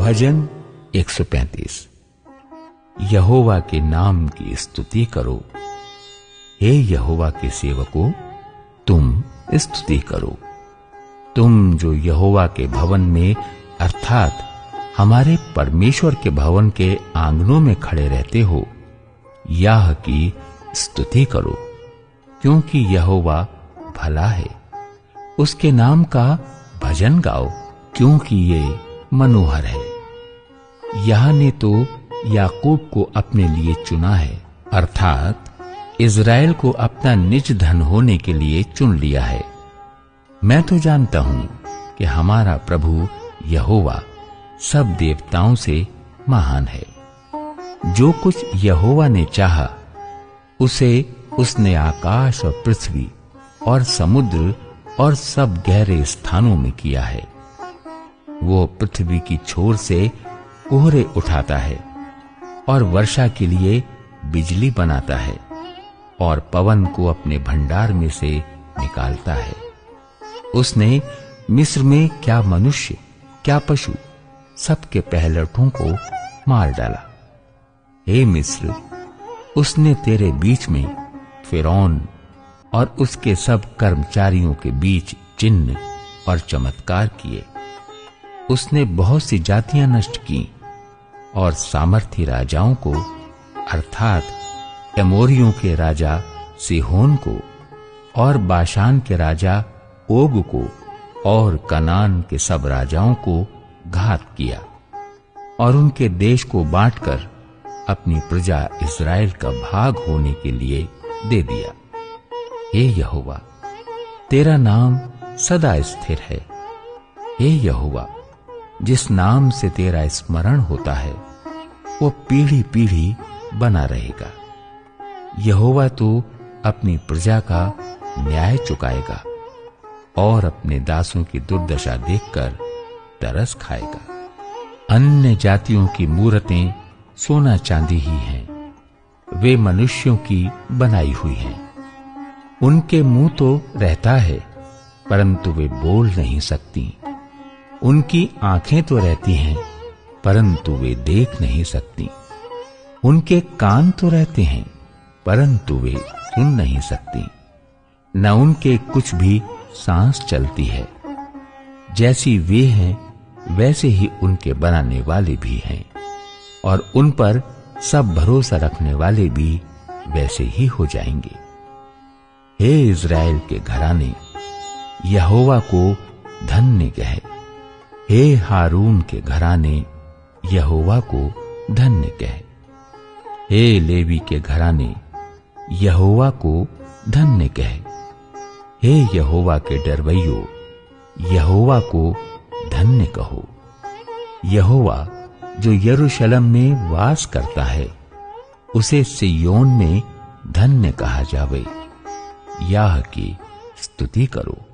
भजन 135। यहोवा के नाम की स्तुति करो। हे यहोवा के सेवकों, तुम स्तुति करो। तुम जो यहोवा के भवन में अर्थात हमारे परमेश्वर के भवन के आंगनों में खड़े रहते हो, याह की स्तुति करो, क्योंकि यहोवा भला है। उसके नाम का भजन गाओ, क्योंकि ये मनोहर है। याह ने तो याकूब को अपने लिए चुना है, अर्थात इज़राइल को अपना निज धन होने के लिए चुन लिया है। मैं तो जानता हूं कि हमारा प्रभु यहोवा सब देवताओं से महान है। जो कुछ यहोवा ने चाहा, उसे उसने आकाश और पृथ्वी और समुद्र और सब गहरे स्थानों में किया है। वो पृथ्वी की छोर से कोहरे उठाता है और वर्षा के लिए बिजली बनाता है और पवन को अपने भंडार में से निकालता है। उसने मिस्र में क्या मनुष्य क्या पशु सबके पहलौठों को मार डाला। हे मिस्र, उसने तेरे बीच में फिरौन और उसके सब कर्मचारियों के बीच चिन्ह और चमत्कार किए। उसने बहुत सी जातियां नष्ट की और सामर्थी राजाओं को अर्थात एमोरियों के राजा सिहोन को और बाशान के राजा ओग को और कनान के सब राजाओं को घात किया और उनके देश को बांटकर अपनी प्रजा इज़राइल का भाग होने के लिए दे दिया। हे यहोवा, तेरा नाम सदा स्थिर है। हे यहोवा, जिस नाम से तेरा स्मरण होता है, वो पीढ़ी पीढ़ी बना रहेगा। यहोवा तो अपनी प्रजा का न्याय चुकाएगा और अपने दासों की दुर्दशा देखकर तरस खाएगा। अन्य जातियों की मूरतें सोना चांदी ही हैं, वे मनुष्यों की बनाई हुई हैं। उनके मुंह तो रहता है, परंतु वे बोल नहीं सकती। उनकी आंखें तो रहती हैं, परंतु वे देख नहीं सकती। उनके कान तो रहते हैं, परंतु वे सुन नहीं सकती। न उनके कुछ भी सांस चलती है। जैसी वे हैं, वैसे ही उनके बनाने वाले भी हैं, और उन पर सब भरोसा रखने वाले भी वैसे ही हो जाएंगे। हे इज़राइल के घराने, यहोवा को धन्य कह। हे हारून के घराने, यहोवा को धन्य कह। हे लेवी के घराने, यहोवा को धन्य कह। हे यहोवा के डरवैयो, यहोवा को धन्य कहो। यहोवा जो यरूशलेम में वास करता है, उसे सिय्योन में धन्य कहा जावे। याह की स्तुति करो।